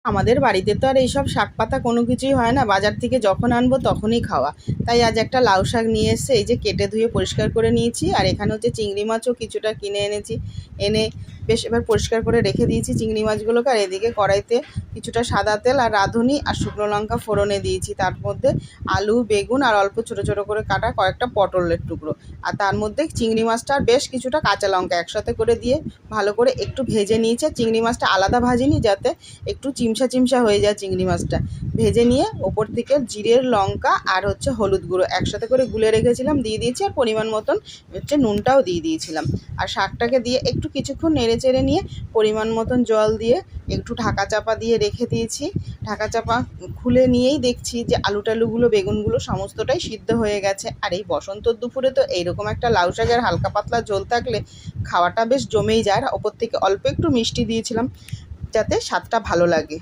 আমাদের বাড়িতে তো আর এইসব শাক পাতা কোনো কিছুই হয় না, বাজার থেকে যখন আনবো তখনই খাওয়া। তাই আজ একটা লাউ শাক নিয়ে এসে এই যে কেটে ধুয়ে পরিষ্কার করে নিয়েছি। আর এখানে হচ্ছে চিংড়ি মাছও কিছুটা কিনে এনেছি, এনে বেশ এবার পরিষ্কার করে রেখে দিয়েছি চিংড়ি মাছগুলোকে। আর এদিকে কড়াইতে কিছুটা সাদা তেল আর রাঁধুনি আর শুকনো লঙ্কা ফোড়নে দিয়েছি, তার মধ্যে আলু বেগুন আর অল্প ছোটো ছোটো করে কাটা কয়েকটা পটলের টুকরো, আর তার মধ্যে চিংড়ি মাছটা আর বেশ কিছুটা কাঁচা লঙ্কা একসাথে করে দিয়ে ভালো করে একটু ভেজে নিয়েছে। চিংড়ি মাছটা আলাদা ভাজিনি, যাতে একটু চিমসা চিমসা হয়ে যায় চিংড়ি মাছটা। ভেজে নিয়ে ওপর থেকে জিরের লঙ্কা আর হচ্ছে হলুদ গুঁড়ো একসাথে করে গুলে রেখেছিলাম দিয়ে দিয়েছি, আর পরিমাণ মতন হচ্ছে নুনটাও দিয়ে দিয়েছিলাম। আর শাকটাকে দিয়ে একটু কিছুক্ষণ নেড়ে চেড়ে নিয়ে পরিমাণ মতন জল দিয়ে একটু ঢাকা চাপা দিয়ে রেখে দিয়েছি। ঢাকা চাপা খুলে নিয়েই দেখছি যে আলু টালুগুলো বেগুনগুলো সমস্তটাই সিদ্ধ হয়ে গেছে। আর এই বসন্তর দুপুরে তো এইরকম একটা লাউ শাকের হালকা পাতলা ঝোল থাকলে খাওয়াটা বেশ জমেই যায়। আর ওপর থেকে অল্প একটু মিষ্টি দিয়েছিলাম যাতে স্বাদটা ভালো লাগে।